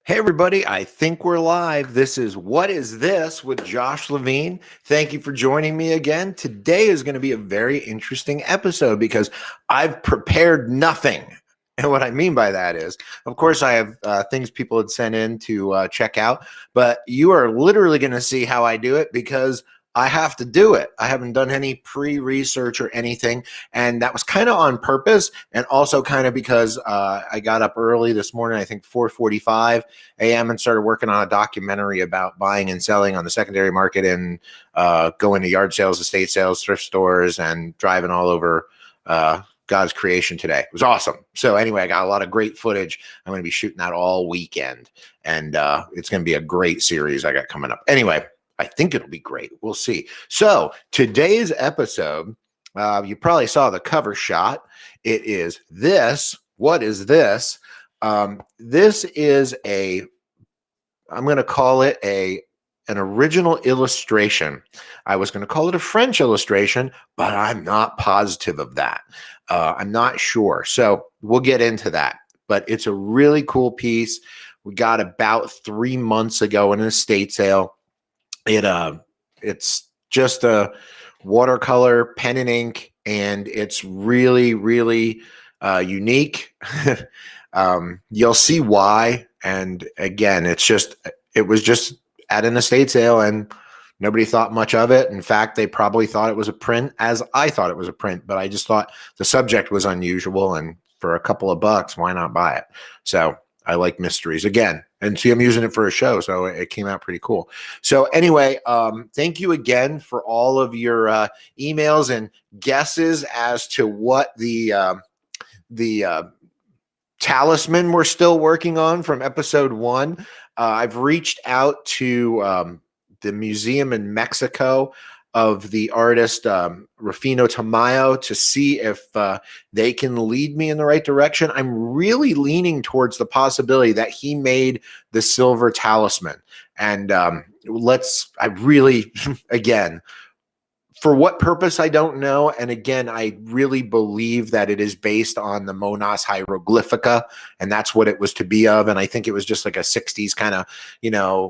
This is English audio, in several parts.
Hey, everybody, I think we're live. This is What Is This with Josh Levine. Thank you for joining me again. Today is going to be a very interesting episode because I've prepared nothing. And what I mean by that is, of course, I have things people had sent in to check out, but you are literally going to see how I do it because I have to do it. I haven't done any pre-research or anything, and that was kind of on purpose, and also kind of because I got up early this morning, I think 4:45 a.m. and started working on a documentary about buying and selling on the secondary market and going to yard sales, estate sales, thrift stores, and driving all over God's creation today. It was awesome. So anyway, I got a lot of great footage. I'm going to be shooting that all weekend, and it's going to be a great series I got coming up. Anyway, I think it'll be great. We'll see. So today's episode, you probably saw the cover shot. It is this. What is this? This is I'm going to call it an original illustration. I was going to call it a French illustration, but I'm not positive of that. I'm not sure. So we'll get into that. But it's a really cool piece. We got about 3 months ago in an estate sale. It's just a watercolor pen and ink, and it's really, really unique. You'll see why. And again, it was just at an estate sale, and nobody thought much of it. In fact, they probably thought it was a print, as I thought it was a print, but I just thought the subject was unusual, and for a couple of bucks, why not buy it? So I like mysteries again. And see, I'm using it for a show, so it came out pretty cool. So anyway, thank you again for all of your emails and guesses as to what the talisman we're still working on from episode 1. I've reached out to the museum in Mexico of the artist Rufino Tamayo to see if they can lead me in the right direction. I'm really leaning towards the possibility that he made the silver talisman. And again, for what purpose, I don't know. And again, I really believe that it is based on the Monas Hieroglyphica, and that's what it was to be of. And I think it was just like a 60s kind of,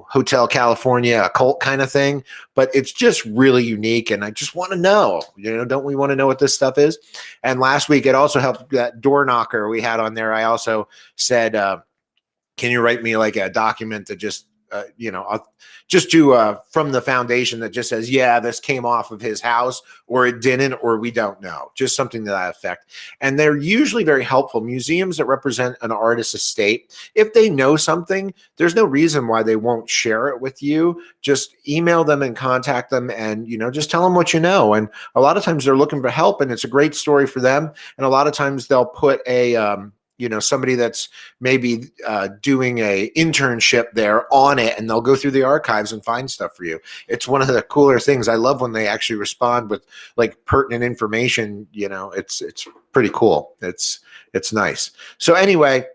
Hotel California occult kind of thing. But it's just really unique, and I just want to know, don't we want to know what this stuff is? And last week, it also helped that door knocker we had on there. I also said, can you write me like a document that just from the foundation that just says, yeah, this came off of his house, or it didn't, or we don't know, just something to that effect. And they're usually very helpful. Museums that represent an artist's estate, if they know something, there's no reason why they won't share it with you. Just email them and contact them, and just tell them what you know. And a lot of times they're looking for help, and it's a great story for them. And a lot of times they'll put somebody that's maybe doing a internship there on it, and they'll go through the archives and find stuff for you. It's one of the cooler things. I love when they actually respond with like pertinent information. It's pretty cool. It's nice. So anyway,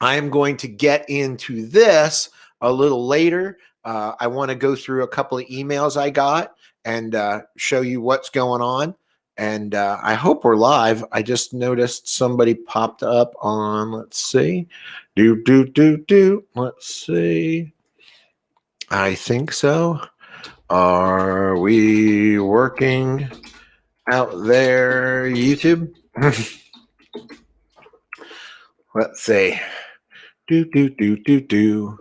I'm going to get into this a little later. I want to go through a couple of emails I got and show you what's going on. And I hope we're live. I just noticed somebody popped up on, let's see. Let's see. I think so. Are we working out there, YouTube? Let's see. Do, do, do, do, do.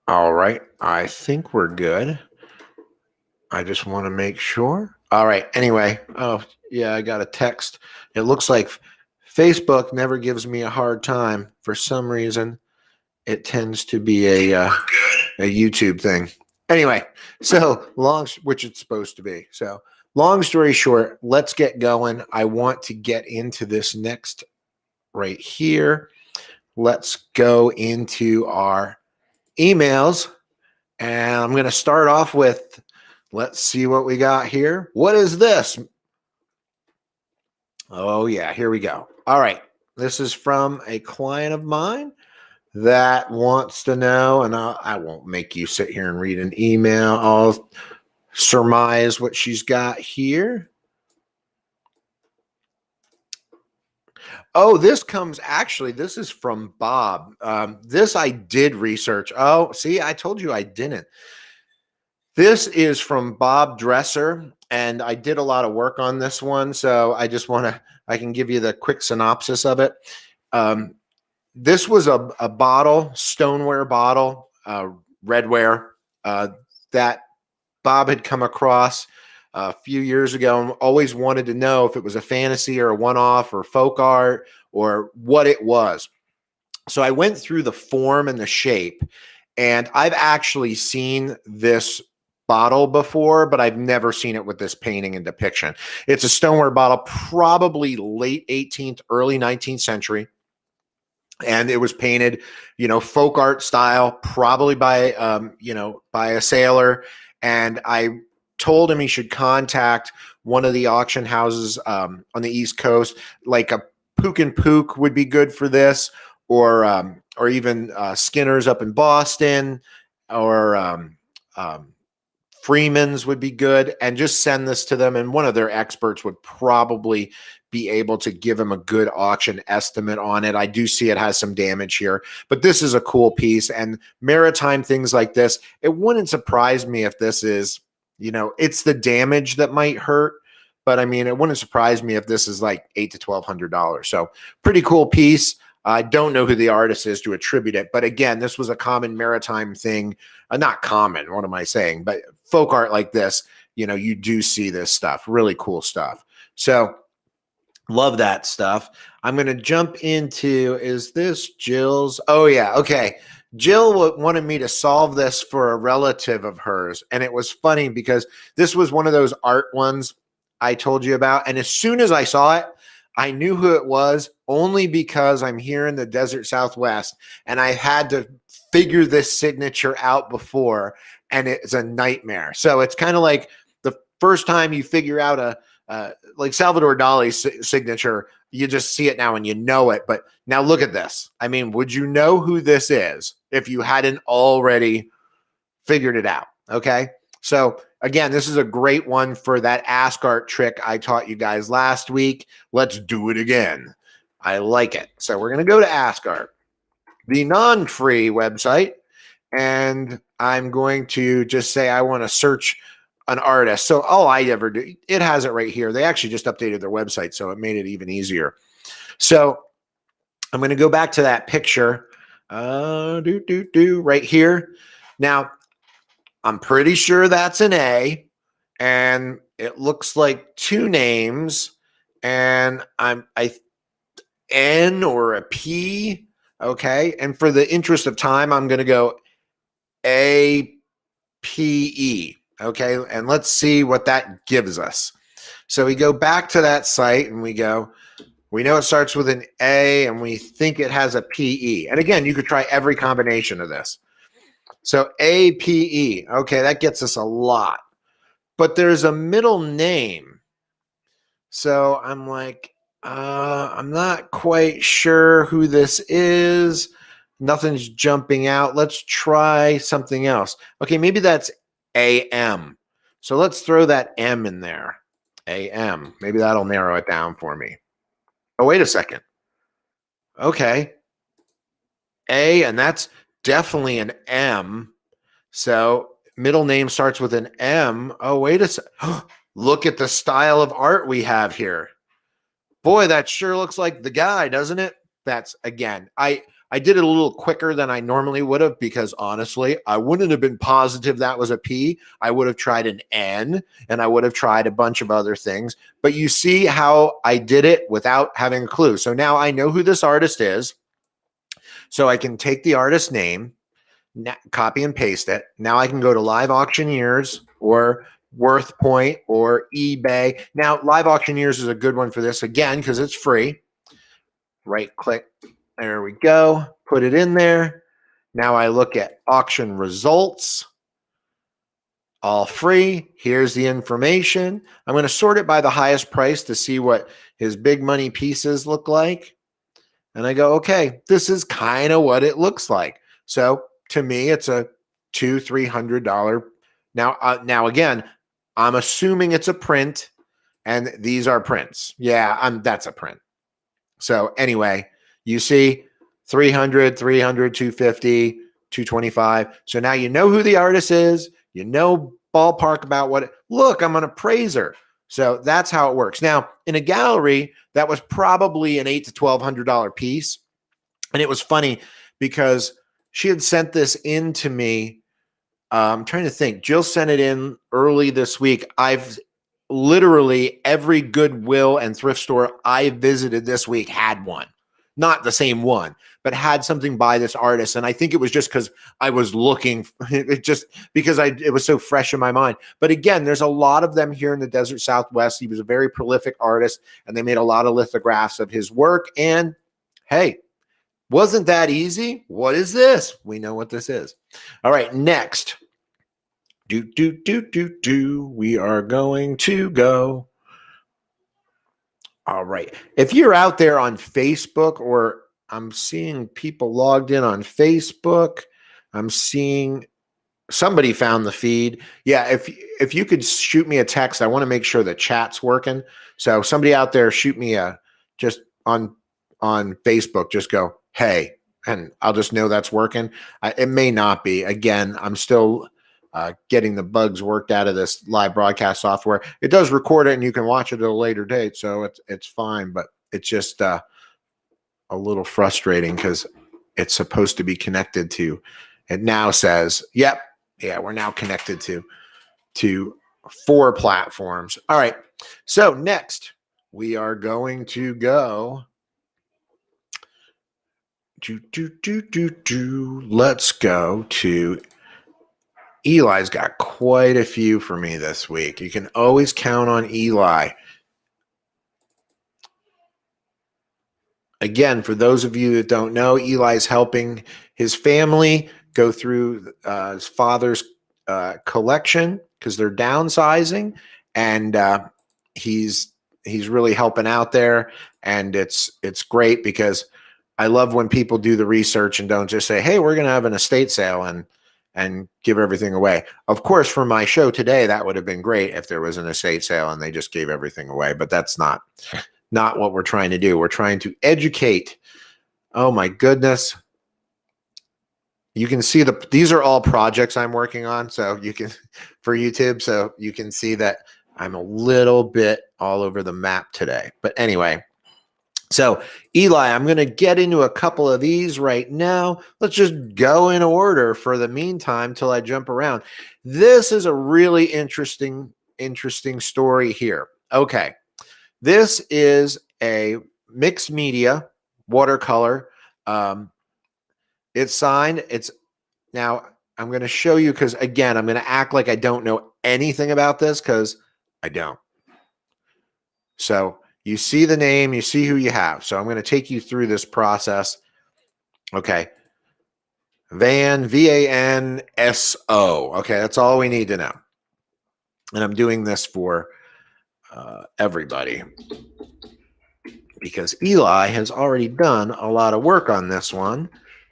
All right. I think we're good. I just want to make sure. All right. Anyway, oh, yeah, I got a text. It looks like Facebook never gives me a hard time. For some reason, it tends to be a YouTube thing. Anyway, so which it's supposed to be. So long story short, let's get going. I want to get into this next right here. Let's go into our emails. And I'm going to start off with, let's see what we got here. What is this? Oh, yeah, here we go. All right. This is from a client of mine that wants to know, and I won't make you sit here and read an email. I'll surmise what she's got here. Oh, this is from Bob. This I did research. Oh, see, I told you I didn't. This is from Bob Dresser, and I did a lot of work on this one, so I can give you the quick synopsis of it. This was a bottle, stoneware bottle, redware, that Bob had come across a few years ago and always wanted to know if it was a fantasy or a one-off or folk art or what it was. So I went through the form and the shape, and I've actually seen this bottle before, but I've never seen it with this painting and depiction. It's a stoneware bottle, probably late 18th, early 19th century. And it was painted, folk art style, probably by a sailor. And I told him he should contact one of the auction houses on the East Coast, like a Pook and Pook would be good for this, or even Skinner's up in Boston, or Freeman's would be good, and just send this to them. And one of their experts would probably be able to give him a good auction estimate on it. I do see it has some damage here, but this is a cool piece. And maritime things like this, it wouldn't surprise me if this is, it's the damage that might hurt. But I mean, it wouldn't surprise me if this is like $800 to $1,200. So pretty cool piece. I don't know who the artist is to attribute it, but again, this was a common maritime thing. Not common, what am I saying? But folk art like this, you do see this stuff. Really cool stuff. So love that stuff. I'm going to jump into, is this Jill's? Oh, yeah. Okay. Jill wanted me to solve this for a relative of hers. And it was funny because this was one of those art ones I told you about. And as soon as I saw it, I knew who it was, only because I'm here in the desert Southwest and I had to figure this signature out before, and it's a nightmare. So it's kind of like the first time you figure out like Salvador Dali's signature, you just see it now and you know it. But now look at this. I mean, would you know who this is if you hadn't already figured it out? Okay. So again, this is a great one for that Ask Art trick I taught you guys last week. Let's do it again. I like it. So we're going to go to Ask Art, the non-free website, and I'm going to just say I want to search an artist. So all I ever do, it has it right here. They actually just updated their website, so it made it even easier. So I'm going to go back to that picture right here. Now, I'm pretty sure that's an A, and it looks like two names, and N or a P. Okay. And for the interest of time, I'm going to go APE. Okay. And let's see what that gives us. So we go back to that site and we know it starts with an A and we think it has a PE. And again, you could try every combination of this. So APE. Okay. That gets us a lot, but there's a middle name. So I'm like, I'm not quite sure who this is. Nothing's jumping out. Let's try something else. Okay, maybe that's AM. So let's throw that M in there. AM. Maybe that'll narrow it down for me. Oh, wait a second. Okay. A, and that's definitely an M. So middle name starts with an M. Oh, wait a second. Look at the style of art we have here. boy, that sure looks like the guy, doesn't it? That's again, I did it a little quicker than I normally would have because honestly, I wouldn't have been positive that was a P. I would have tried an N and I would have tried a bunch of other things. But you see how I did it without having a clue. So now I know who this artist is. So I can take the artist name, copy and paste it. Now I can go to Live Auctioneers or Worth Point or eBay. Now, Live Auctioneers is a good one for this again because it's free. Right click. There we go. Put it in there. Now I look at auction results. All free. Here's the information. I'm going to sort it by the highest price to see what his big money pieces look like. And I go, okay, this is kind of what it looks like. So to me, it's a $200-300. Now again, I'm assuming it's a print, and these are prints. Yeah, that's a print. So anyway, you see 300, 250, 225. So now you know who the artist is. You know ballpark about what. Look, I'm an appraiser. So that's how it works. Now, in a gallery, that was probably an $800 to $1,200 piece. And it was funny because she had sent this in to me. I'm trying to think. Jill sent it in early this week. I've literally every Goodwill and thrift store I visited this week had one. Not the same one, but had something by this artist. And I think it was just because I was looking, it just because it was so fresh in my mind. But again, there's a lot of them here in the desert Southwest. He was a very prolific artist, and they made a lot of lithographs of his work. And hey, wasn't that easy? What is this? We know what this is. All right, next. We are going to go. All right. If you're out there on Facebook, or I'm seeing people logged in on Facebook, I'm seeing somebody found the feed. Yeah, if you could shoot me a text, I want to make sure the chat's working. So somebody out there, shoot me just on Facebook, just go, hey, and I'll just know that's working. It may not be. Again, I'm still getting the bugs worked out of this live broadcast software. It does record it and you can watch it at a later date, so it's fine, but it's just a little frustrating because it's supposed to be connected to. It now says, yep, yeah, we're now connected to 4 platforms. All right, so next we are going to go let's go to Eli's got quite a few for me this week. You can always count on Eli. Again, for those of you that don't know, Eli's helping his family go through his father's collection because they're downsizing, and he's really helping out there, and it's great because I love when people do the research and don't just say, "Hey, we're going to have an estate sale," and give everything away. Of course, for my show today, that would have been great if there was an estate sale and they just gave everything away, but that's not what we're trying to do. We're trying to educate. Oh my goodness. You can see these are all projects I'm working on, so you can, for YouTube, so you can see that I'm a little bit all over the map today. But anyway, so Eli, I'm going to get into a couple of these right now. Let's just go in order for the meantime till I jump around. This is a really interesting story here. Okay. This is a mixed media watercolor. It's signed. Now I'm going to show you because, again, I'm going to act like I don't know anything about this because I don't. So you see the name, you see who you have. So I'm going to take you through this process. Okay. Van, V-A-N-S-O. Okay, that's all we need to know. And I'm doing this for everybody because Eli has already done a lot of work on this one,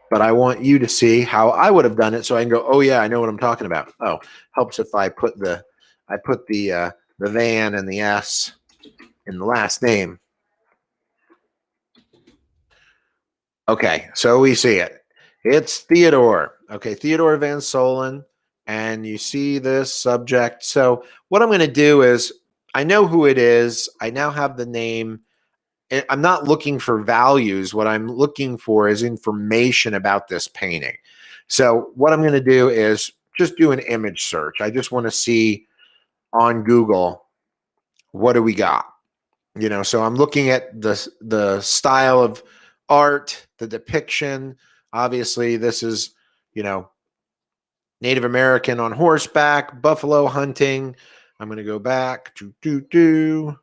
but I want you to see how I would have done it so I can go, oh yeah, I know what I'm talking about. Oh, helps if I put the Van and the S in the last name. Okay, so we see it. It's Theodore. Okay, Theodore Van Solen. And you see this subject. So what I'm going to do is, I know who it is. I now have the name. I'm not looking for values. What I'm looking for is information about this painting. So what I'm going to do is just do an image search. I just want to see on Google, what do we got? So I'm looking at the style of art, the depiction. Obviously, this is, Native American on horseback, buffalo hunting. I'm going to go back to.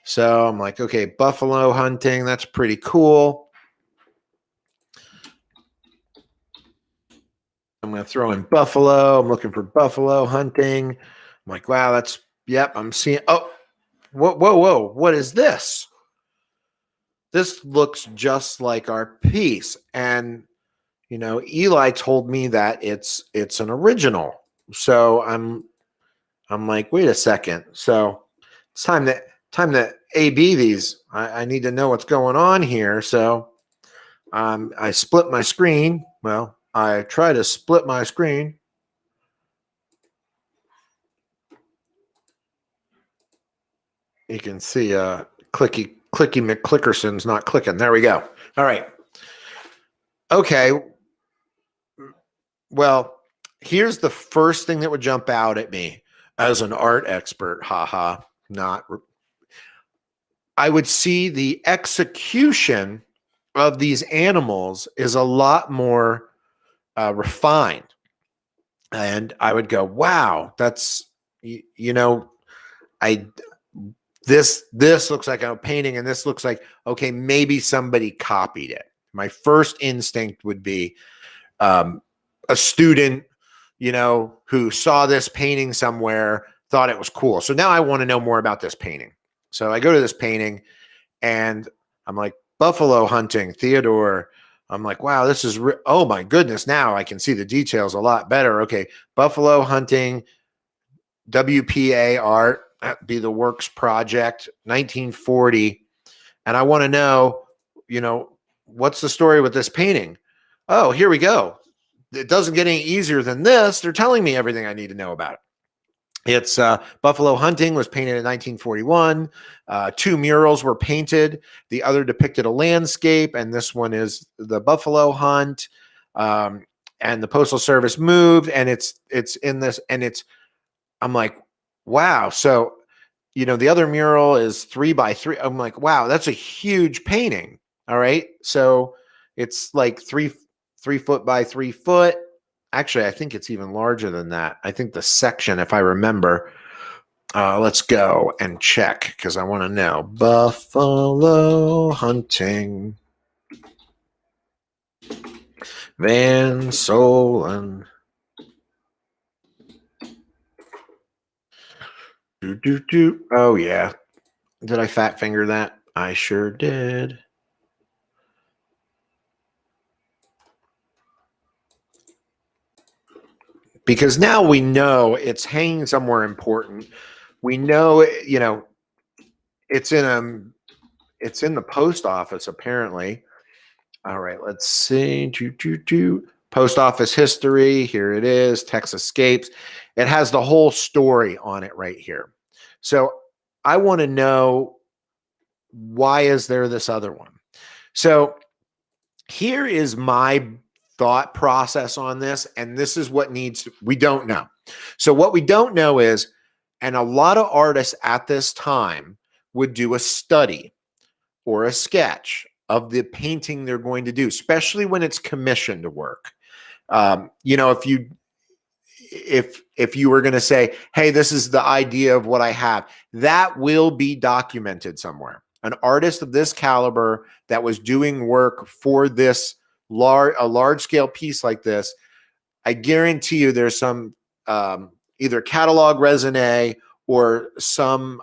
So I'm like, okay, buffalo hunting. That's pretty cool. I'm going to throw in buffalo. I'm looking for buffalo hunting. I'm like, wow, yep, I'm seeing. Oh, whoa. What is this? This looks just like our piece. And, Eli told me that it's an original. So I'm like, wait a second. So it's time to A/B these. I need to know what's going on here. So I split my screen. Well, I try to split my screen. You can see Clicky McClickerson's not clicking. There we go. All right. Okay. Well, here's the first thing that would jump out at me as an art expert. Haha. Not. I would see the execution of these animals is a lot more refined. And I would go, wow, that's, this looks like a painting, and this looks like, okay, maybe somebody copied it. My first instinct would be a student, who saw this painting somewhere, thought it was cool. So now I want to know more about this painting. So I go to this painting and I'm like, buffalo hunting, Theodore. I'm like, wow, this is, oh my goodness. Now I can see the details a lot better. Okay. Buffalo hunting, WPA art, that'd be the Works Project, 1940. And I want to know, what's the story with this painting? Oh, here we go. It doesn't get any easier than this. They're telling me everything I need to know about it. It's buffalo hunting was painted in 1941. 2 murals were painted. The other depicted a landscape, and this one is the buffalo hunt. And the Postal Service moved, and it's in this, and I'm like, wow. So, the other mural is 3 by 3. I'm like, wow, that's a huge painting. All right. So it's like 3 foot by 3 foot. Actually, I think it's even larger than that. I think the section, if I remember, let's go and check because I want to know. Buffalo hunting. Van Solen. Oh, yeah. Did I fat finger that? I sure did. Because now we know it's hanging somewhere important. We know, it's in the post office apparently. All right, let's see. Post office history. Here it is. Text escapes. It has the whole story on it right here. So I want to know, why is there this other one? So here is my thought process on this, and this is what we don't know. So what we don't know is, and a lot of artists at this time would do a study or a sketch of the painting they're going to do, especially when it's commissioned work. If you were going to say, hey, this is the idea of what I have, that will be documented somewhere. An artist of this caliber that was doing work for this a large scale piece like this, I guarantee you there's some either catalog raisonné or some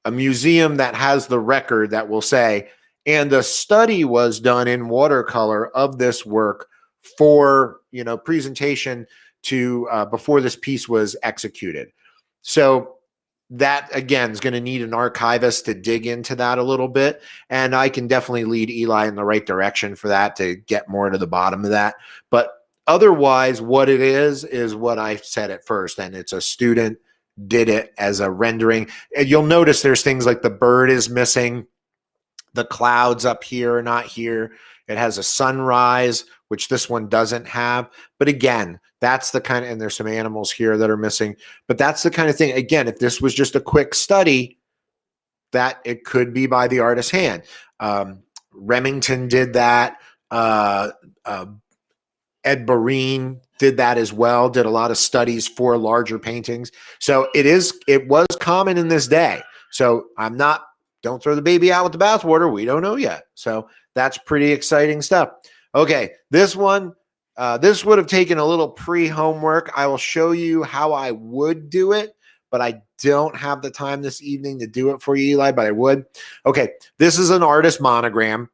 a museum that has the record that will say, and a study was done in watercolor of this work for presentation to before this piece was executed. So that again is going to need an archivist to dig into that a little bit, and I can definitely lead Eli in the right direction for that to get more to the bottom of that. But otherwise, what it is what I said at first, and it's a student did it as a rendering. And you'll notice there's things like the bird is missing. The clouds up here are not here. It has a sunrise, which this one doesn't have. But again, that's the kind of, and there's some animals here that are missing, but that's the kind of thing. Again, if this was just a quick study, that it could be by the artist's hand. Remington did that. Ed Barine did that as well, did a lot of studies for larger paintings. So it was common in this day. So don't throw the baby out with the bathwater. We don't know yet. So that's pretty exciting stuff. Okay, this one, this would have taken a little pre-homework. I will show you how I would do it, but I don't have the time this evening to do it for you, Eli, but I would. Okay, this is an artist monogram.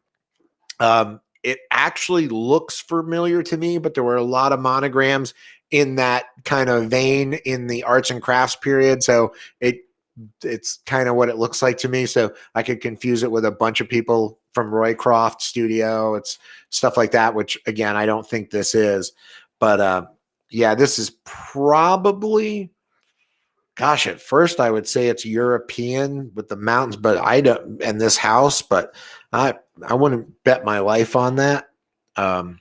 It actually looks familiar to me, but there were a lot of monograms in that kind of vein in the arts and crafts period. So it's kind of what it looks like to me. So I could confuse it with a bunch of people from Roycroft Studio. It's stuff like that, which again, I don't think this is. But yeah, this is probably, gosh, at first I would say it's European with the mountains, but I don't, and this house, but I wouldn't bet my life on that. Because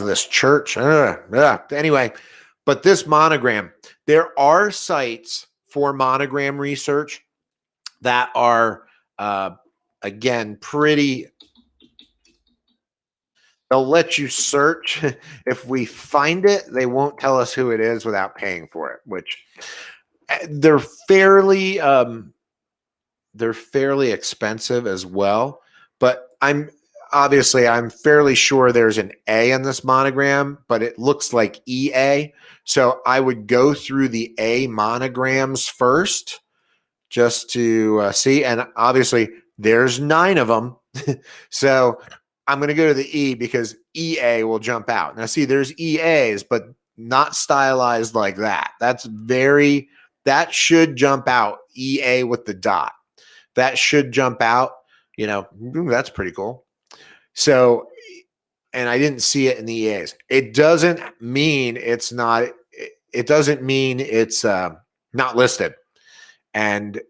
of this church. Anyway, but this monogram, there are sites for monogram research that are, again, they'll let you search. If we find it, they won't tell us who it is without paying for it, which they're fairly expensive as well. But I'm fairly sure there's an A in this monogram, but it looks like EA. So I would go through the A monograms first just to see. And obviously there's 9 of them. So I'm going to go to the E because EA will jump out. Now see, there's EAs, but not stylized like that. That should jump out. EA with the dot. That should jump out. That's pretty cool. So, and I didn't see it in the EAs. It doesn't mean it's not. It doesn't mean it's not listed. And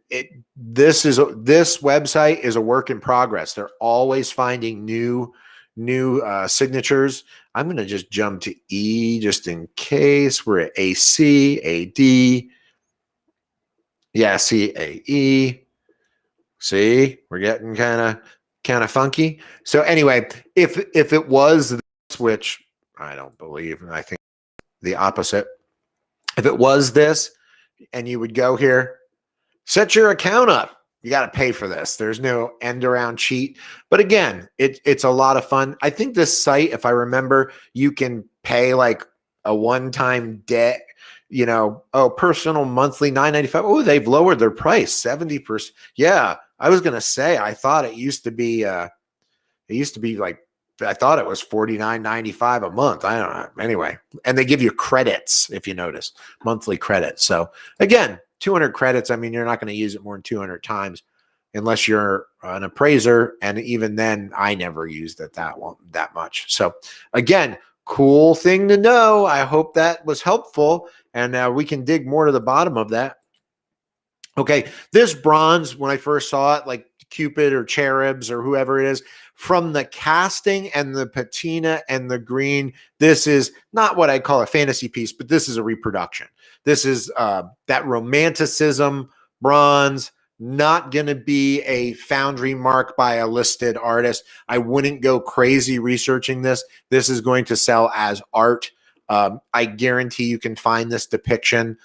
this website is a work in progress. They're always finding new signatures. I'm going to just jump to E just in case. We're at AC, AD. Yeah, CAE. See, we're getting kind of funky. So anyway, if it was this, which I don't believe, and I think the opposite, if it was this, and you would go here, set your account up. You got to pay for this. There's no end around cheat. But again, it's a lot of fun. I think this site, if I remember, you can pay like a one-time debt. Personal monthly $9.95. Oh, they've lowered their price 70%. Yeah, I was gonna say I thought it used to be like, I thought it was $49.95 a month. I don't know. Anyway, and they give you credits if you notice, monthly credits. So again, 200 credits. I mean, you're not going to use it more than 200 times unless you're an appraiser, and even then, I never used it that much. So again, cool thing to know. I hope that was helpful. And we can dig more to the bottom of that. Okay, this bronze, when I first saw it, like Cupid or cherubs or whoever it is, from the casting and the patina and the green, this is not what I call a fantasy piece, but this is a reproduction. This is that romanticism bronze, not going to be a foundry mark by a listed artist. I wouldn't go crazy researching this. This is going to sell as art. I guarantee you can find this depiction.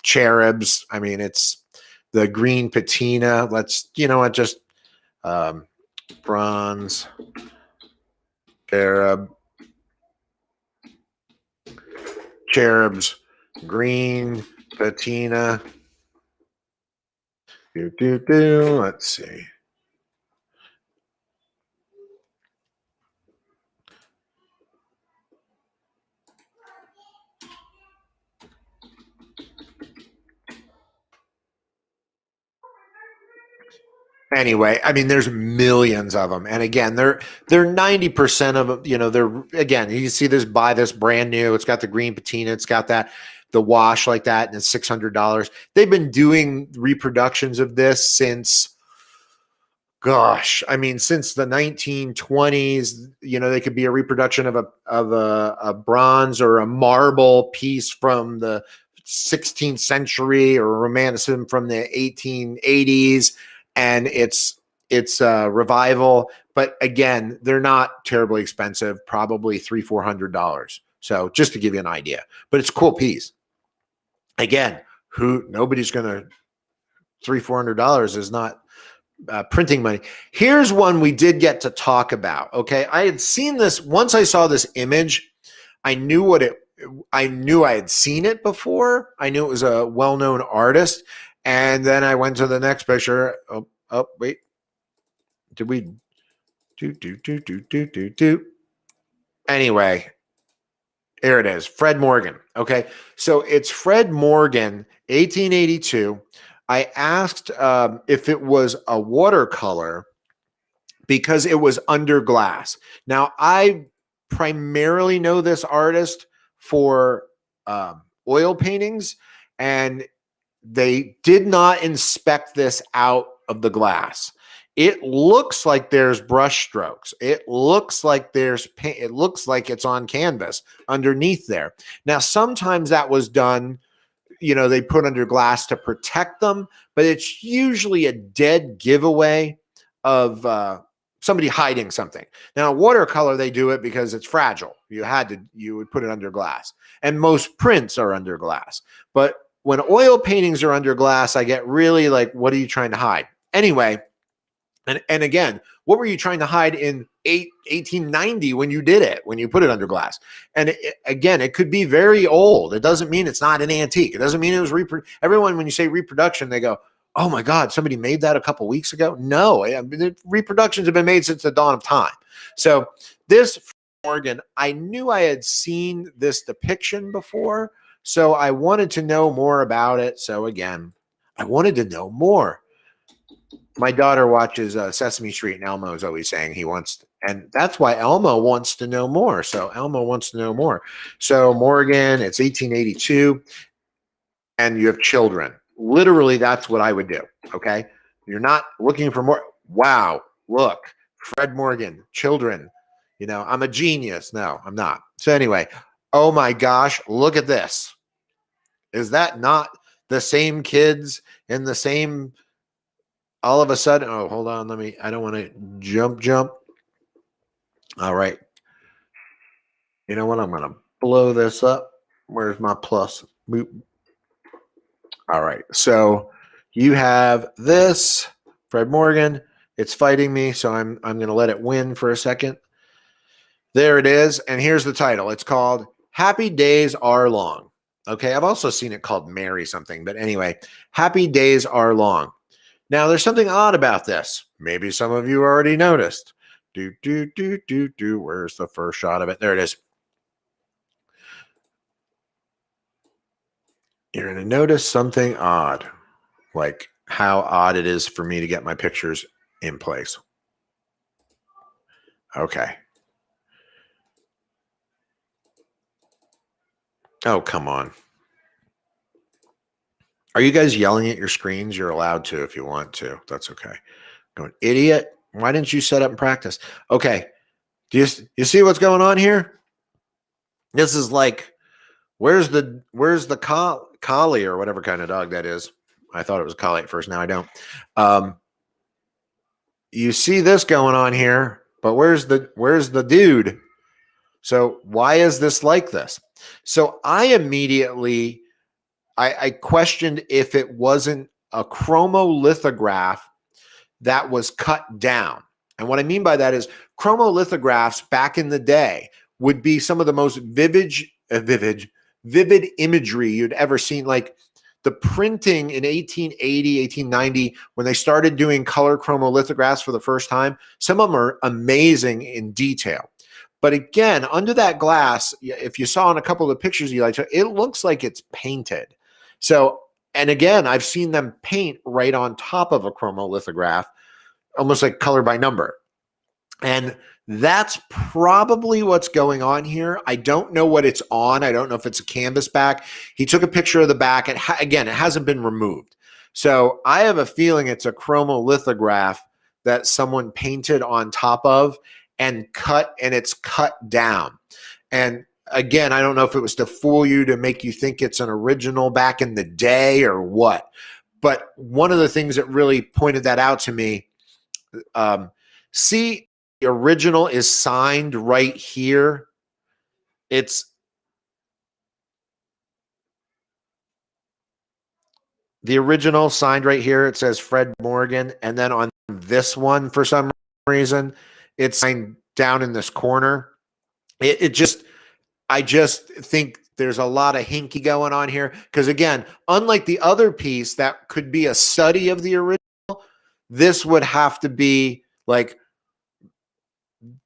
Cherubs, I mean, it's the green patina. Let's, just bronze, cherubs, green patina. Let's see. Anyway, I mean, there's millions of them. And again, they're 90% of them, they're, again, you see this, buy this brand new. It's got the green patina. It's got that. the wash like that, and it's $600. They've been doing reproductions of this since, gosh, I mean, since the 1920s. They could be a reproduction of a bronze or a marble piece from the 16th century, or romanticism from the 1880s, and it's a revival. But again, they're not terribly expensive, probably $300-400. So just to give you an idea, but it's a cool piece. Again, nobody's gonna $300-400 is not printing money. Here's one we did get to talk about. Okay, I had seen this once. I saw this image. I knew I had seen it before. I knew it was a well-known artist, and then I went to the next picture. Oh, wait. Did we do? Anyway, here it is. Fred Morgan. Okay, so it's Fred Morgan, 1882. I asked if it was a watercolor because it was under glass. Now, I primarily know this artist for oil paintings, and they did not inspect this out of the glass. It looks like there's brush strokes. It looks like there's paint. It looks like it's on canvas underneath there. Now, sometimes that was done, they put under glass to protect them, but it's usually a dead giveaway of somebody hiding something. Now, watercolor, they do it because it's fragile. You would put it under glass, and most prints are under glass. But when oil paintings are under glass, I get really like, what are you trying to hide? Anyway, and again, what were you trying to hide in 1890 when you did it, when you put it under glass? And again, it could be very old. It doesn't mean it's not an antique. It doesn't mean it was everyone, when you say reproduction, they go, oh my God, somebody made that a couple weeks ago. No, the reproductions have been made since the dawn of time. So this Morgan, I knew I had seen this depiction before, so I wanted to know more about it. So again, I wanted to know more. My daughter watches Sesame Street, and Elmo is always saying he wants, and that's why Elmo wants to know more. So Elmo wants to know more. So Morgan, it's 1882, and you have children. Literally, that's what I would do. Okay, you're not looking for more. Wow, look, Fred Morgan, children. I'm a genius. No, I'm not. So anyway, oh my gosh, look at this. Is that not the same kids in the same? All of a sudden, oh, hold on. I don't want to jump. All right. You know what? I'm going to blow this up. Where's my plus? Boop. All right. So you have this, Fred Morgan. It's fighting me, so I'm going to let it win for a second. There it is. And here's the title. It's called Happy Days Are Long. Okay. I've also seen it called Mary something, but anyway, Happy Days Are Long. Now, there's something odd about this. Maybe some of you already noticed. Where's the first shot of it? There it is. You're going to notice something odd, like how odd it is for me to get my pictures in place. Okay. Oh, come on. Are you guys yelling at your screens? You're allowed to if you want to. That's okay. Going, idiot. Why didn't you set up and practice? Okay. Do you see what's going on here? This is like, where's the collie or whatever kind of dog that is? I thought it was a collie at first. Now I don't. You see this going on here, but where's the dude? So why is this like this? So I immediately I questioned if it wasn't a chromolithograph that was cut down. And what I mean by that is chromolithographs back in the day would be some of the most vivid imagery you'd ever seen. Like the printing in 1880, 1890, when they started doing color chromolithographs for the first time, some of them are amazing in detail. But again, under that glass, if you saw in a couple of the pictures you liked, it looks like it's painted. So, and again, I've seen them paint right on top of a chromolithograph, almost like color by number. And that's probably what's going on here. I don't know what it's on. I don't know if it's a canvas back. He took a picture of the back. Again, it hasn't been removed. So I have a feeling it's a chromolithograph that someone painted on top of and cut, and it's cut down. And again, I don't know if it was to fool you, to make you think it's an original back in the day or what. But one of the things that really pointed that out to me, see, the original is signed right here. It's the original signed right here. It says Fred Morgan. And then on this one, for some reason, it's signed down in this corner. I just think there's a lot of hinky going on here. Because again, unlike the other piece that could be a study of the original, this would have to be like,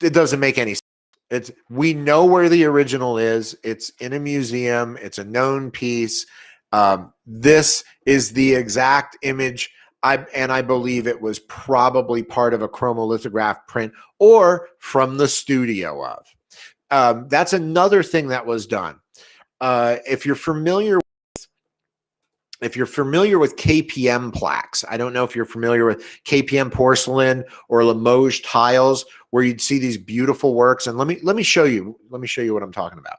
it doesn't make any sense. We know where the original is. It's in a museum. It's a known piece. This is the exact image. I believe it was probably part of a chromolithograph print or from the studio of. That's another thing that was done. If you're familiar with KPM plaques, I don't know if you're familiar with KPM porcelain or Limoges tiles, where you'd see these beautiful works. And let me show you what I'm talking about.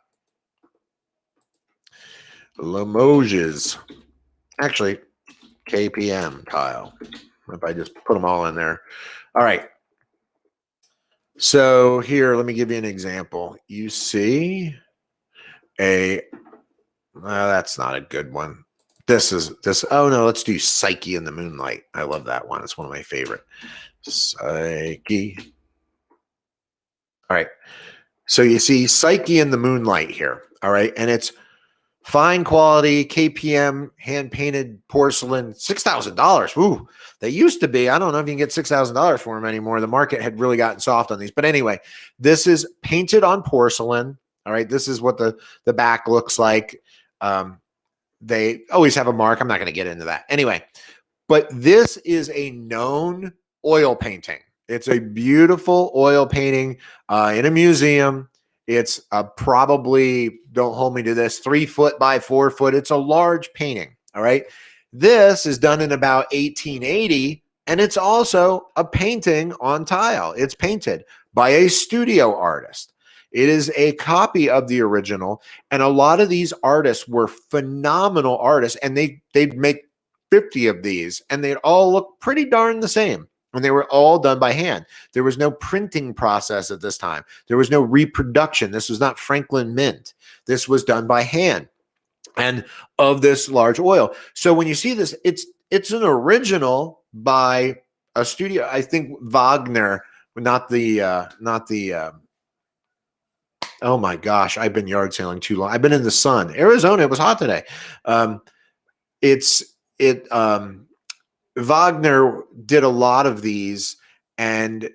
Limoges, actually, KPM tile. If I just put them all in there. All right. So here, let me give you an example. You see that's not a good one. Oh no, let's do Psyche in the Moonlight. I love that one. It's one of my favorite. Psyche. All right. So you see Psyche in the Moonlight here. All right. And it's fine quality KPM hand painted porcelain, $6,000. Ooh, they used to be. I don't know if you can get $6,000 for them anymore. The market had really gotten soft on these. But anyway, this is painted on porcelain. All right. This is what the back looks like. They always have a mark. I'm not going to get into that. Anyway, but this is a known oil painting. It's a beautiful oil painting in a museum. It's probably, don't hold me to this, 3 foot by 4 foot. It's a large painting. All right. This is done in about 1880, and it's also a painting on tile. It's painted by a studio artist. It is a copy of the original, and a lot of these artists were phenomenal artists, and they'd make 50 of these, and they'd all look pretty darn the same. And they were all done by hand. There was no printing process at this time. There was no reproduction. This was not Franklin Mint. This was done by hand, and of this large oil. So when you see this, it's an original by a studio. I think Wagner, not the. Oh my gosh, I've been yard sailing too long. I've been in the sun. Arizona, it was hot today. Wagner did a lot of these, and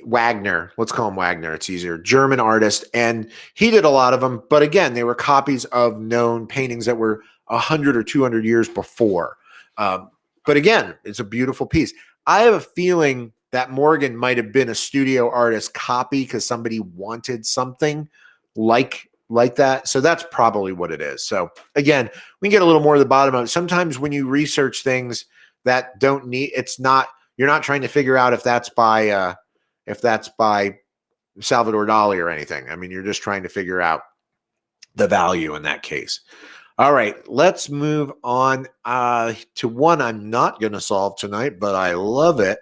Wagner, let's call him Wagner, it's easier, German artist, and he did a lot of them. But again, they were copies of known paintings that were 100 or 200 years before. But again, it's a beautiful piece. I have a feeling that Morgan might have been a studio artist copy because somebody wanted something like that. So that's probably what it is. So again, we can get a little more to the bottom of it. Sometimes when you research things that don't need, you're not trying to figure out if that's by Salvador Dali or anything. I mean, you're just trying to figure out the value in that case. All right, let's move on to one I'm not going to solve tonight, but I love it,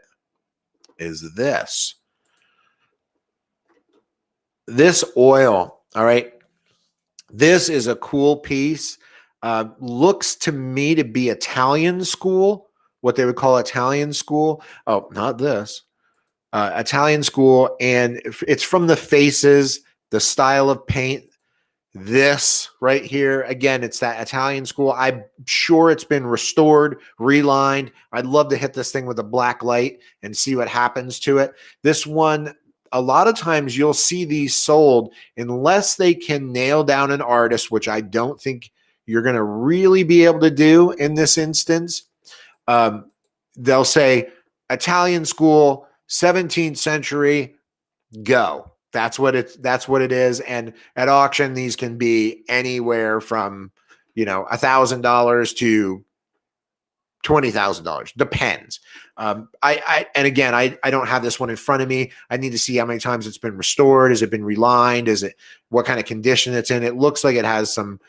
is this. This oil, all right? This is a cool piece. Looks to me to be Italian school, what they would call Italian school. Oh, not this. Italian school, and it's from the faces, the style of paint. This right here, again, it's that Italian school. I'm sure it's been restored, relined. I'd love to hit this thing with a black light and see what happens to it. This one, a lot of times you'll see these sold unless they can nail down an artist, which I don't think you're going to really be able to do in this instance. They'll say Italian school, 17th century, go. That's what it is. And at auction, these can be anywhere from, $1,000 to $20,000. Depends. And again, I don't have this one in front of me. I need to see how many times it's been restored. Has it been relined? What kind of condition it's in? It looks like it has some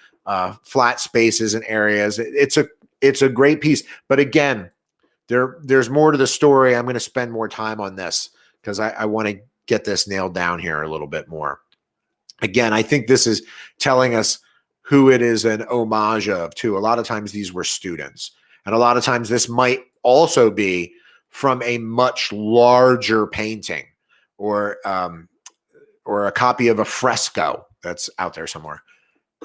flat spaces and areas. It's a great piece. But again, there's more to the story. I'm going to spend more time on this because I want to get this nailed down here a little bit more. Again, I think this is telling us who it is an homage of too. A lot of times these were students. And a lot of times this might also be from a much larger painting or a copy of a fresco that's out there somewhere.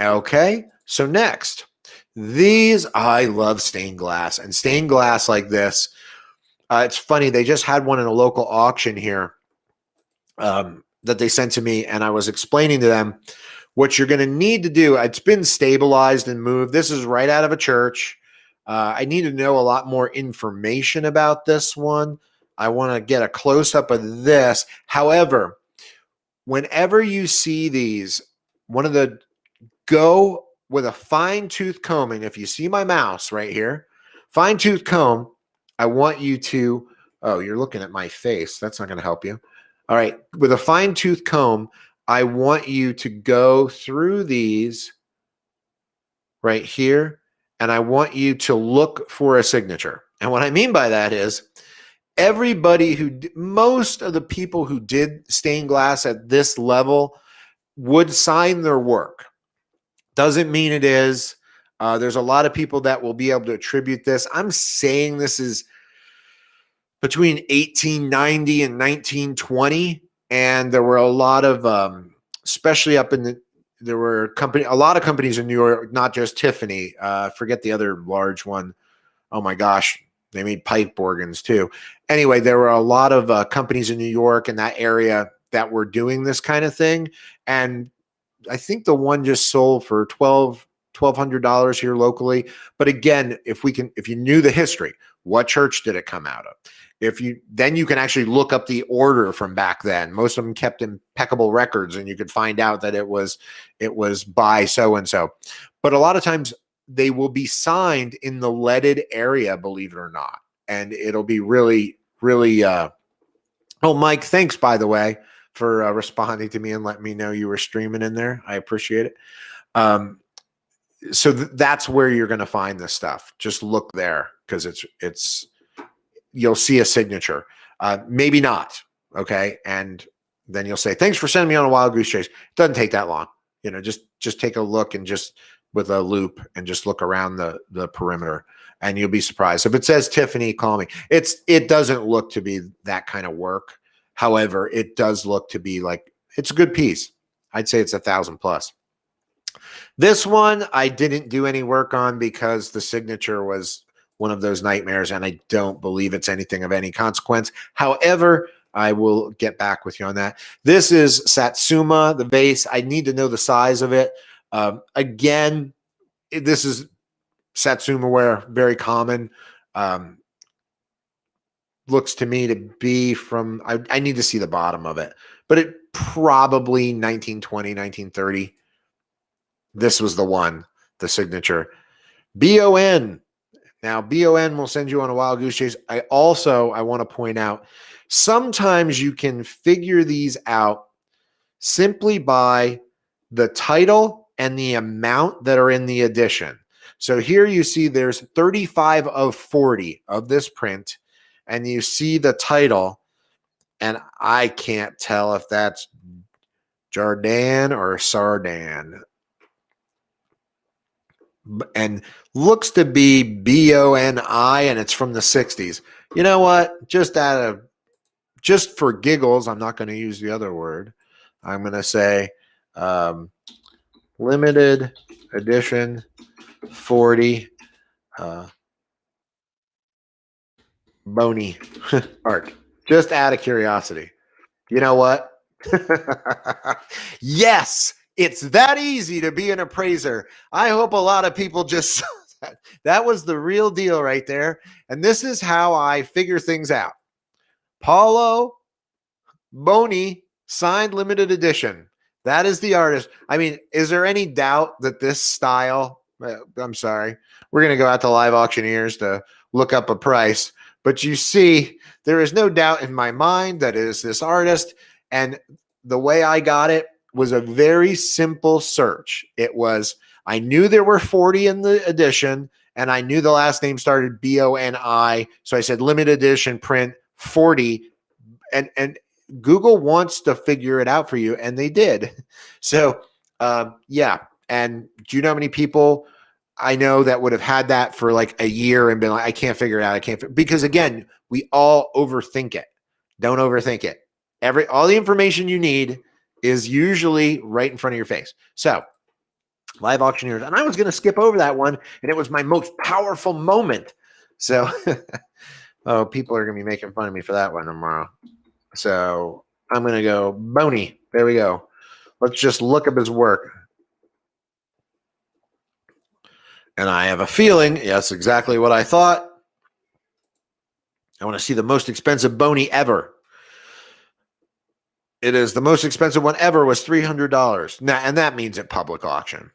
Okay, so next, I love stained glass. And stained glass like this, it's funny, they just had one in a local auction here that they sent to me, and I was explaining to them what you're going to need to do. It's been stabilized and moved. This is right out of a church. I need to know a lot more information about this one. I want to get a close-up of this. However, whenever you see these, go with a fine-tooth comb. And if you see my mouse right here, fine-tooth comb, I want you to, you're looking at my face. That's not going to help you. All right. With a fine-tooth comb, I want you to go through these right here, and I want you to look for a signature. And what I mean by that is most of the people who did stained glass at this level would sign their work. Doesn't mean it is. There's a lot of people that will be able to attribute this. I'm saying this is between 1890 and 1920. And there were a lot of, especially there were a lot of companies in New York, not just Tiffany. Forget the other large one. Oh my gosh, they made pipe organs too. Anyway, there were a lot of companies in New York and that area that were doing this kind of thing. And I think the one just sold for $1,200 here locally. But again, if you knew the history, what church did it come out of? Then you can actually look up the order from back then. Most of them kept impeccable records, and you could find out that it was by so-and-so. But a lot of times they will be signed in the leaded area, believe it or not. And it'll be really, really, oh, Mike, thanks, by the way, for responding to me and letting me know you were streaming in there. I appreciate it. So that's where you're going to find this stuff. Just look there because you'll see a signature. Maybe not. Okay. And then you'll say, thanks for sending me on a wild goose chase. It doesn't take that long. Just take a look and just with a loop and just look around the perimeter and you'll be surprised. If it says Tiffany, call me. It doesn't look to be that kind of work. However, it does look to be like, it's a good piece. I'd say it's 1,000 plus. This one I didn't do any work on because the signature was one of those nightmares, and I don't believe it's anything of any consequence. However, I will get back with you on that. This is Satsuma, the vase. I need to know the size of it. Again, this is Satsuma ware, very common. Looks to me to be from, I need to see the bottom of it, but it probably 1920, 1930. This was the one, the signature. BON. Now, BON will send you on a wild goose chase. I want to point out, sometimes you can figure these out simply by the title and the amount that are in the edition. So here you see there's 35 of 40 of this print, and you see the title, and I can't tell if that's Jardin or Sardan. And looks to be BONI, and it's from the 60s. You know what? Just for giggles, I'm not going to use the other word. I'm going to say limited edition 40 bony art. Just out of curiosity. You know what? Yes, it's that easy to be an appraiser. I hope a lot of people just saw that. That was the real deal right there. And this is how I figure things out. Paulo Boni Signed limited edition. That is the artist. I mean, is there any doubt that this style, I'm sorry, we're going to go out to Live Auctioneers to look up a price, but you see, there is no doubt in my mind that it is this artist. And the way I got it was a very simple search. It was, I knew there were 40 in the edition, and I knew the last name started Boni. So I said limited edition print 40. And Google wants to figure it out for you, and they did. So, yeah. And do you know how many people I know that would have had that for like a year and been like, I can't figure it out. Because again, we all overthink it. Don't overthink it. All the information you need is usually right in front of your face. So, Live Auctioneers. And I was going to skip over that one, and it was my most powerful moment. So, oh, people are going to be making fun of me for that one tomorrow. So I'm going to go Boni. There we go. Let's just look up his work. And I have a feeling, yes, exactly what I thought. I want to see the most expensive Boni ever. It is the most expensive one ever was $300. Now, and that means at public auction.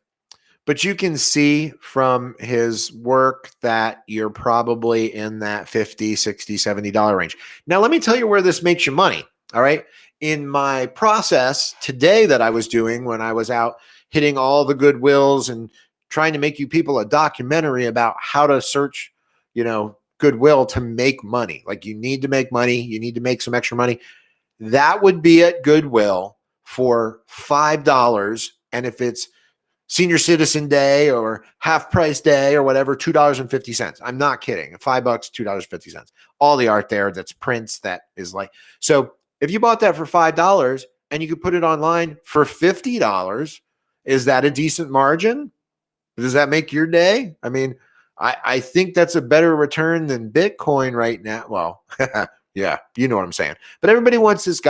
But you can see from his work that you're probably in that $50, $60, $70 range. Now, let me tell you where this makes you money. All right. In my process today that I was doing when I was out hitting all the Goodwills and trying to make you people a documentary about how to search, Goodwill to make money. Like, you need to make money. You need to make some extra money. That would be at Goodwill for $5. And if it's Senior Citizen Day or Half Price Day or whatever, $2.50. I'm not kidding. $5, $2.50. All the art there that's prints that is like, so if you bought that for $5 and you could put it online for $50, is that a decent margin? Does that make your day? I mean, I think that's a better return than Bitcoin right now. Well, yeah, you know what I'm saying. But everybody wants this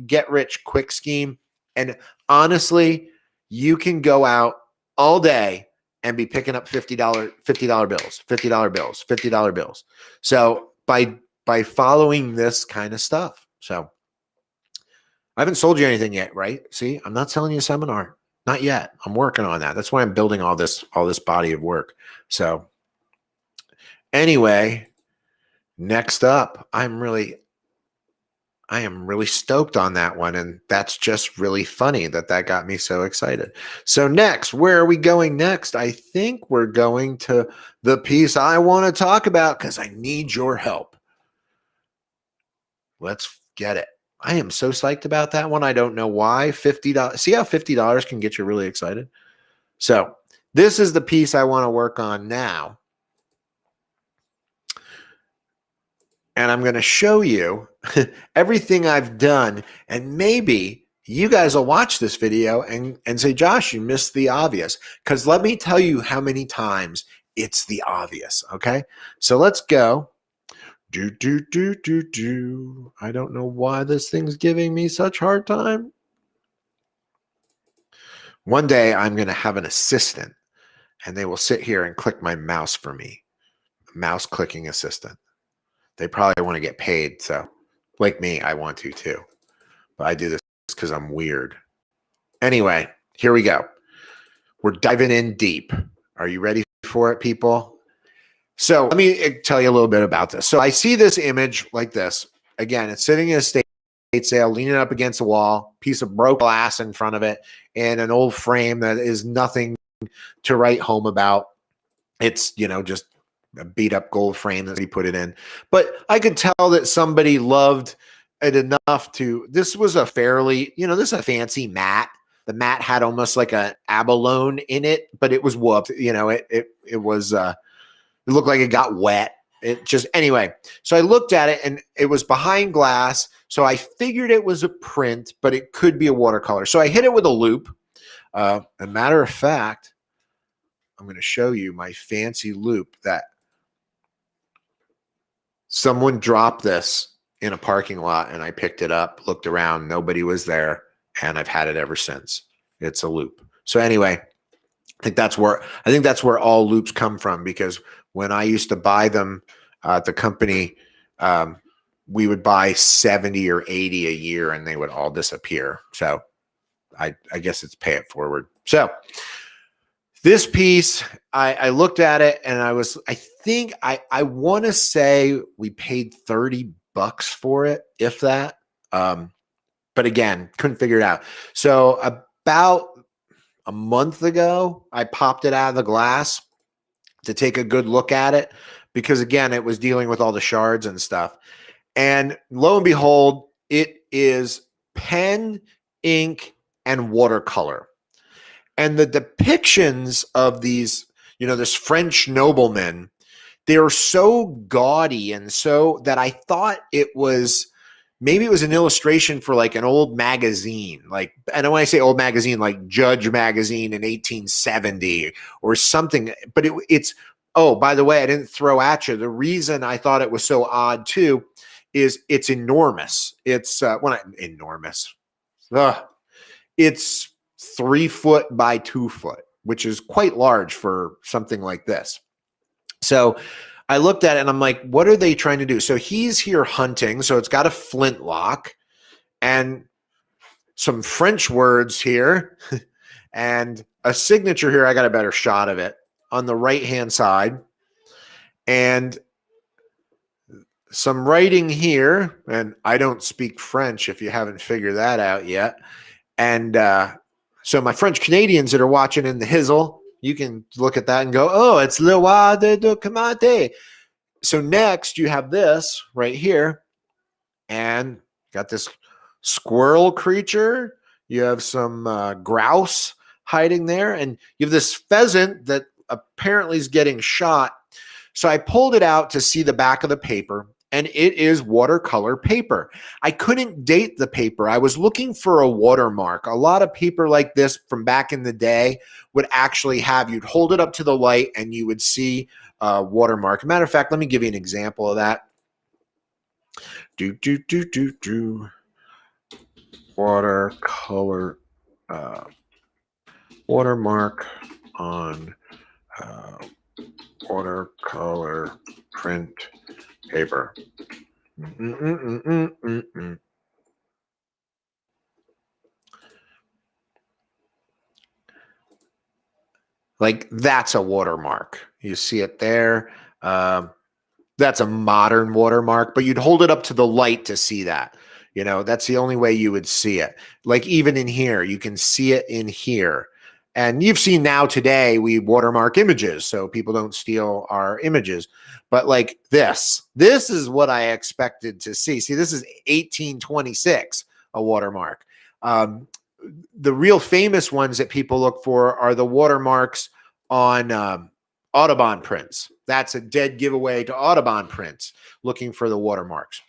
get rich quick scheme. And honestly, you can go out all day and be picking up $50 bills, $50 bills, $50 bills. So by following this kind of stuff. So I haven't sold you anything yet, right? See, I'm not selling you a seminar. Not yet. I'm working on that. That's why I'm building all this body of work. So anyway, next up, I am really stoked on that one. And that's just really funny that got me so excited. So next, where are we going next? I think we're going to the piece I want to talk about because I need your help. Let's get it. I am so psyched about that one. I don't know why. $50. See how $50 can get you really excited? So this is the piece I want to work on now. And I'm going to show you everything I've done. And maybe you guys will watch this video and say, Josh, you missed the obvious. Because let me tell you how many times it's the obvious. Okay. So let's go. I don't know why this thing's giving me such hard time. One day I'm going to have an assistant and they will sit here and click my mouse for me. Mouse clicking assistant. They probably want to get paid. So like me, I want to too. But I do this because I'm weird. Anyway, here we go. We're diving in deep. Are you ready for it, people? So let me tell you a little bit about this. So I see this image like this. Again, it's sitting in a estate sale, leaning up against a wall, piece of broke glass in front of it, and an old frame that is nothing to write home about. It's, just a beat up gold frame that he put it in. But I could tell that somebody loved it enough to, this was a fairly, this is a fancy mat. The mat had almost like an abalone in it, but it was whooped. It was, it looked like it got wet. Anyway, so I looked at it and it was behind glass. So I figured it was a print, but it could be a watercolor. So I hit it with a loop. A matter of fact, I'm going to show you my fancy loop that someone dropped this in a parking lot and I picked it up, looked around, nobody was there, and I've had it ever since. It's a loop. So anyway, I think that's where all loops come from, because when I used to buy them at the company, we would buy 70 or 80 a year and they would all disappear. So I guess it's pay it forward. So this piece, I looked at it and I think I want to say we paid $30 for it, if that. But again, couldn't figure it out. So about a month ago, I popped it out of the glass to take a good look at it because, again, it was dealing with all the shards and stuff. And lo and behold, it is pen, ink, and watercolor. And the depictions of these, this French nobleman, they're so gaudy and so that I thought maybe it was an illustration for like an old magazine. Like, and when I say old magazine, like Judge magazine in 1870 or something. But it's, oh, by the way, I didn't throw at you. The reason I thought it was so odd too is it's enormous. It's, enormous. It's 3 foot by 2 foot, which is quite large for something like this. So I looked at it and I'm like, what are they trying to do? So he's here hunting. So it's got a flintlock and some French words here and a signature here. I got a better shot of it on the right-hand side and some writing here. And I don't speak French if you haven't figured that out yet. And so my French Canadians that are watching in the hizzle, you can look at that and go, oh, it's Le Roi de Comate. So next you have this right here and got this squirrel creature. You have some grouse hiding there and you have this pheasant that apparently is getting shot. So I pulled it out to see the back of the paper and it is watercolor paper. I couldn't date the paper. I was looking for a watermark. A lot of paper like this from back in the day would actually you'd hold it up to the light and you would see a watermark. Matter of fact, let me give you an example of that. Watercolor, watermark on watercolor print paper. Like that's a watermark. You see it there. That's a modern watermark, but you'd hold it up to the light to see that. That's the only way you would see it. Like even in here, you can see it in here. And you've seen now today, we watermark images so people don't steal our images. But like this is what I expected to see. See, this is 1826, a watermark. The real famous ones that people look for are the watermarks on Audubon prints. That's a dead giveaway to Audubon prints, looking for the watermarks.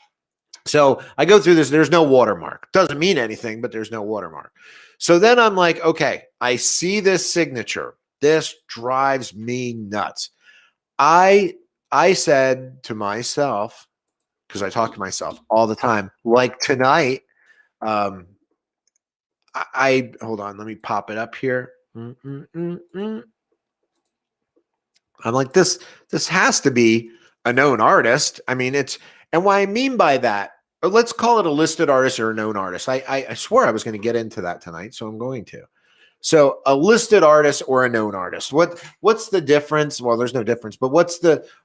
So I go through this. There's no watermark. Doesn't mean anything, but there's no watermark. So then I'm like, okay, I see this signature. This drives me nuts. I said to myself, because I talk to myself all the time, like tonight, hold on, let me pop it up here. I'm like, this has to be a known artist. I mean, and what I mean by that, or let's call it a listed artist or a known artist. I swore I was going to get into that tonight, so I'm going to. So a listed artist or a known artist. What's the difference? Well, there's no difference, but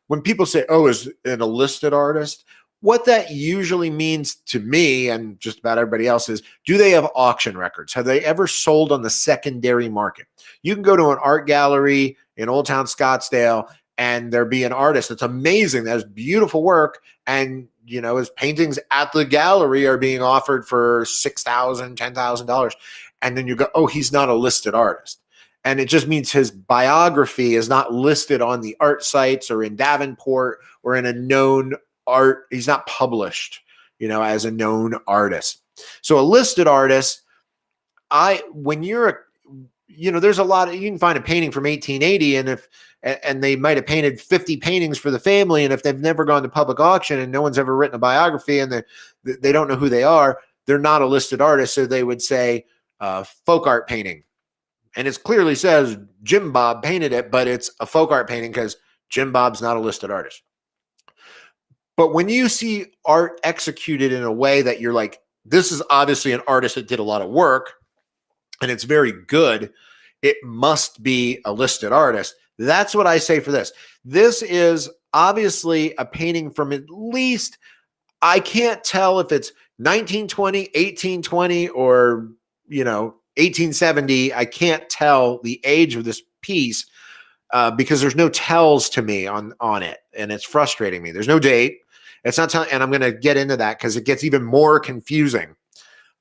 when people say, oh, is it a listed artist? What that usually means to me and just about everybody else is, do they have auction records? Have they ever sold on the secondary market? You can go to an art gallery in Old Town Scottsdale and there be an artist that's amazing, that has beautiful work, and his paintings at the gallery are being offered for $6,000, $10,000. And then you go, oh, he's not a listed artist. And it just means his biography is not listed on the art sites or in Davenport or in a known art. He's not published, as a known artist. So a listed artist, when you're there's a lot you can find a painting from 1880 and they might have painted 50 paintings for the family. And if they've never gone to public auction and no one's ever written a biography and they don't know who they are, they're not a listed artist. So they would say folk art painting. And it clearly says Jim Bob painted it, but it's a folk art painting because Jim Bob's not a listed artist. But when you see art executed in a way that you're like, this is obviously an artist that did a lot of work and it's very good, it must be a listed artist. That's what I say for this. This is obviously a painting from at least, I can't tell if it's 1920, 1820, or, 1870. I can't tell the age of this piece because there's no tells to me on it, and it's frustrating me. There's no date. It's not telling, and I'm going to get into that because it gets even more confusing.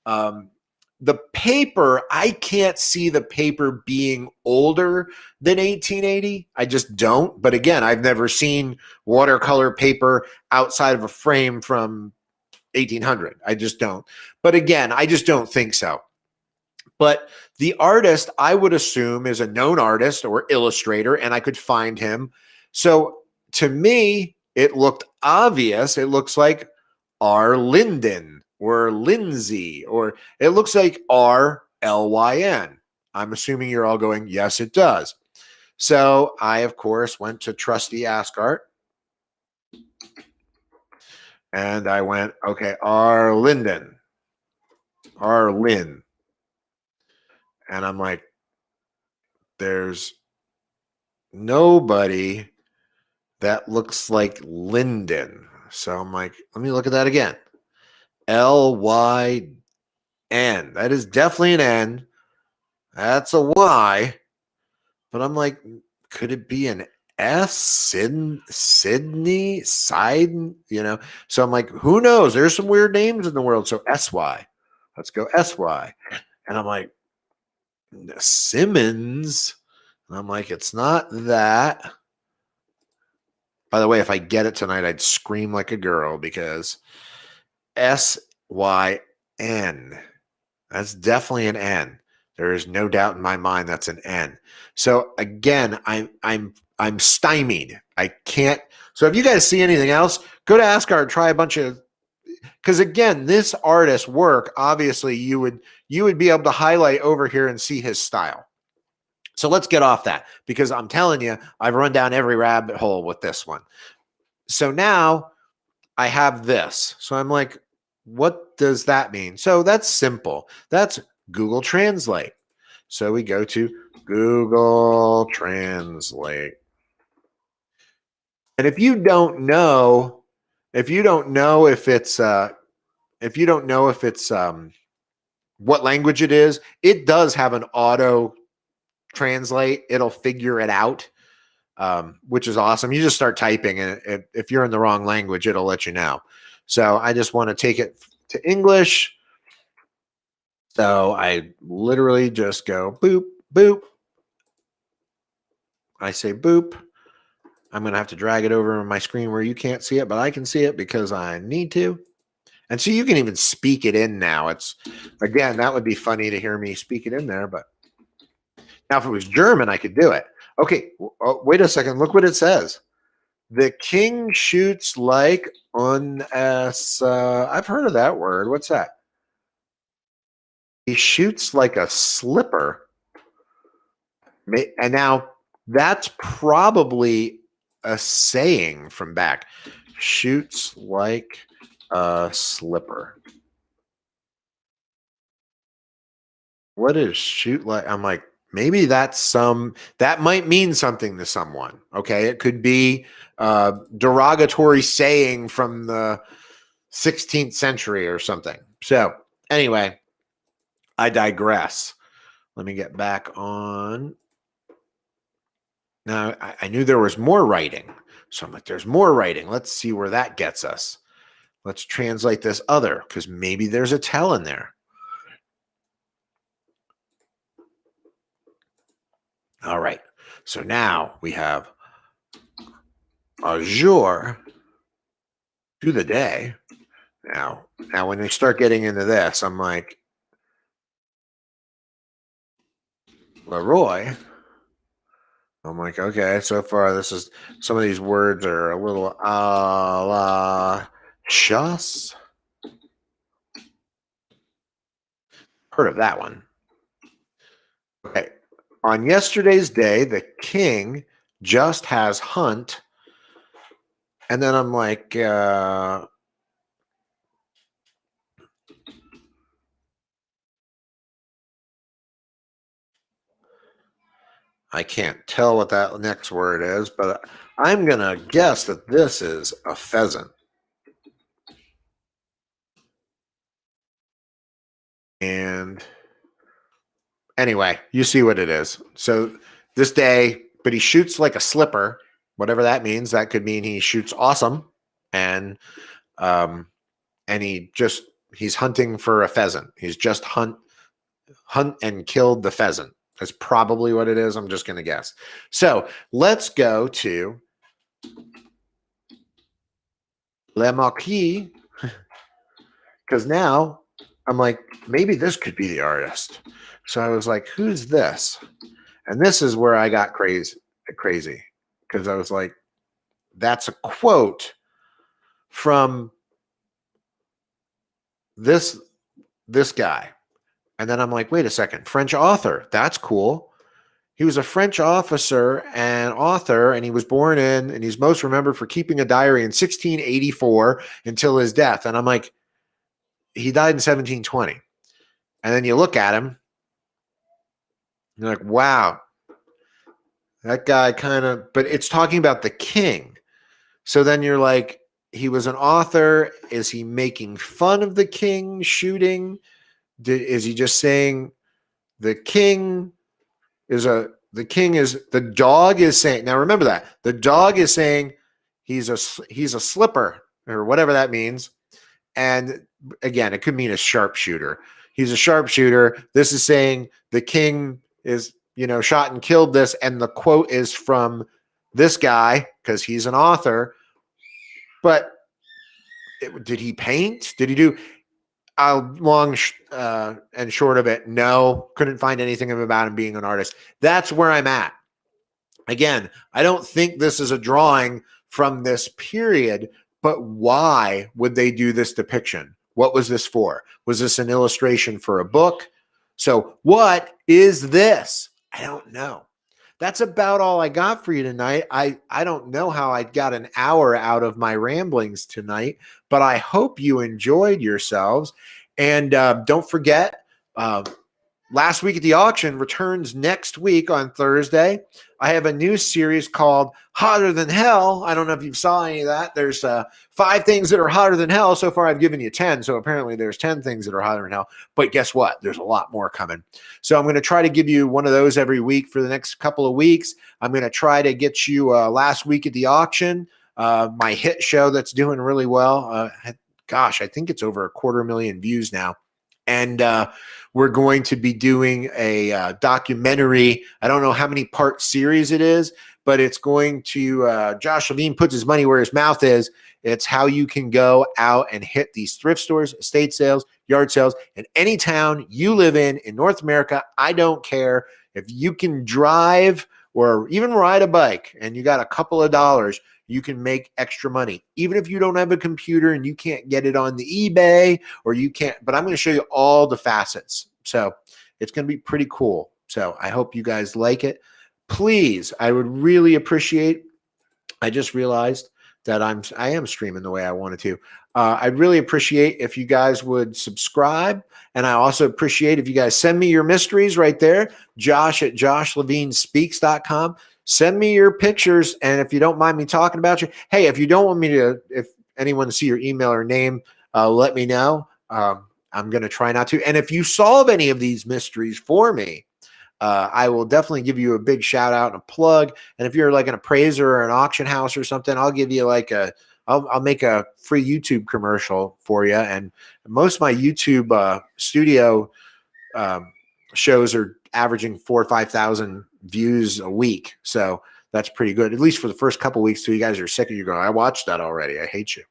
The paper, I can't see the paper being older than 1880. I just don't. But again, I've never seen watercolor paper outside of a frame from 1800. I just don't. But again, I just don't think so. But the artist, I would assume, is a known artist or illustrator, and I could find him. So to me, it looked obvious. It looks like R. Linden or Lindsay, or it looks like R-L-Y-N. I'm assuming you're all going, yes, it does. So I, of course, went to trusty Ask Art. And I went, okay, R. Linden, R. Lynn. And I'm like, there's nobody that looks like Linden. So I'm like, let me look at that again. L-Y-N. That is definitely an N. That's a Y. But I'm like, could it be an S? Sydney? Side? So I'm like, who knows? There's some weird names in the world. So S-Y. Let's go S-Y. And I'm like, Simmons. And I'm like, it's not that. By the way, if I get it tonight, I'd scream like a girl because S-Y-N. That's definitely an N. There is no doubt in my mind that's an N. So again, I'm stymied. I can't. So if you guys see anything else, go to Ask Art, try a bunch of, because again, this artist's work, obviously you would be able to highlight over here and see his style. So let's get off that, because I'm telling you, I've run down every rabbit hole with this one. So now I have this. So I'm like, what does that mean? So that's simple. That's Google Translate. So we go to Google Translate. And if you don't know if it's what language it is, it does have an auto translate. It'll figure it out, which is awesome. You just start typing, and if you're in the wrong language, it'll let you know. So I just want to take it to English. So I literally just go boop, boop. I say boop. I'm going to have to drag it over on my screen where you can't see it, but I can see it because I need to. And so you can even speak it in now. It's, again, that would be funny to hear me speak it in there, but now if it was German, I could do it. Okay, wait a second. Look what it says. The king shoots like I've heard of that word. What's that? He shoots like a slipper. And now that's probably a saying from back. Shoots like a slipper. What is shoot like? I'm like, maybe that might mean something to someone. Okay. It could be a derogatory saying from the 16th century or something. So anyway, I digress. Let me get back on. Now, I knew there was more writing. So I'm like, there's more writing. Let's see where that gets us. Let's translate this other, because maybe there's a tell in there. All right. So now we have a jour, to the day. Now when they start getting into this, I'm like, Leroy. I'm like, okay, so far this is, some of these words are a little la chasse. Heard of that one. Okay. On yesterday's day, the king just has hunt And then I'm like, I can't tell what that next word is, but I'm going to guess that this is a pheasant. And anyway, you see what it is. So this day, but he shoots like a slipper, whatever that means. That could mean he shoots awesome, and um, and he's hunting for a pheasant. He's just hunt and killed the pheasant. That's probably what it is. I'm just going to guess. So let's go to Le Marquis, because now I'm like, maybe this could be the artist. So I was like, who's this? And this is where I got crazy because I was like, that's a quote from this guy. And then I'm like, wait a second, French author. That's cool. He was a French officer and author, and he was born in, and he's most remembered for keeping a diary in 1684 until his death. And I'm like, he died in 1720. And then you look at him, you're like, wow, that guy kind of, but it's talking about the king. So then you're like, he was an author. Is he making fun of the king shooting? Is he just saying the king the dog is saying, now remember that the dog is saying he's a slipper or whatever that means. And again, it could mean a sharpshooter. He's a sharpshooter. This is saying the king is, shot and killed this. And the quote is from this guy because he's an author. But did he paint? Did he do long and short of it? No, couldn't find anything about him being an artist. That's where I'm at. Again, I don't think this is a drawing from this period, but why would they do this depiction? What was this for? Was this an illustration for a book? So what is this? I don't know. That's about all I got for you tonight. I don't know how I got an hour out of my ramblings tonight, but I hope you enjoyed yourselves. And don't forget, Last Week at the Auction returns next week on Thursday. I have a new series called Hotter Than Hell. I don't know if you saw any of that. There's 5 things that are hotter than hell. So far, I've given you 10. So apparently there's 10 things that are hotter than hell. But guess what? There's a lot more coming. So I'm going to try to give you one of those every week for the next couple of weeks. I'm going to try to get you Last Week at the Auction, my hit show that's doing really well. Gosh, I think it's over 250,000 views now. And we're going to be doing a documentary. I don't know how many part series it is, but it's going to, Josh Levine puts his money where his mouth is. It's how you can go out and hit these thrift stores, estate sales, yard sales in any town you live in North America. I don't care if you can drive or even ride a bike and you got a couple of dollars, you can make extra money. Even if you don't have a computer and you can't get it on the eBay or you can't, but I'm going to show you all the facets. So it's going to be pretty cool. So I hope you guys like it. Please, I would really appreciate, I just realized that I am streaming the way I wanted to. I'd really appreciate if you guys would subscribe. And I also appreciate if you guys send me your mysteries right there, Josh at joshlevinespeaks.com. Send me your pictures. And if you don't mind me talking about you, hey, if you don't want me to, if anyone to see your email or name, let me know. I'm going to try not to. And if you solve any of these mysteries for me, I will definitely give you a big shout out and a plug. And if you're like an appraiser or an auction house or something, I'll give you like I'll make a free YouTube commercial for you. And most of my YouTube studio shows are averaging 4,000 or 5,000 views a week. So that's pretty good, at least for the first couple of weeks till you guys are sick of you going, I watched that already. I hate you.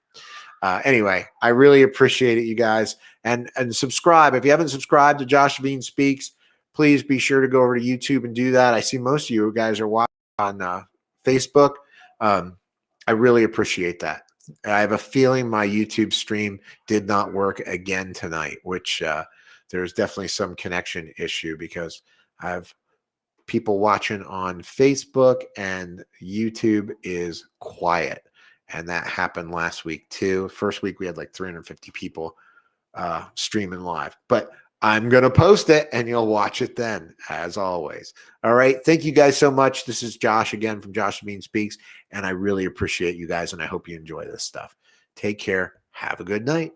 Anyway, I really appreciate it, you guys. And subscribe. If you haven't subscribed to Josh Levine Speaks, please be sure to go over to YouTube and do that. I see most of you guys are watching on Facebook. I really appreciate that. I have a feeling my YouTube stream did not work again tonight, which there's definitely some connection issue because I have people watching on Facebook and YouTube is quiet. And that happened last week too. First week we had like 350 people streaming live, but I'm going to post it and you'll watch it then, as always. All right. Thank you guys so much. This is Josh again from Josh Levine Speaks, and I really appreciate you guys, and I hope you enjoy this stuff. Take care. Have a good night.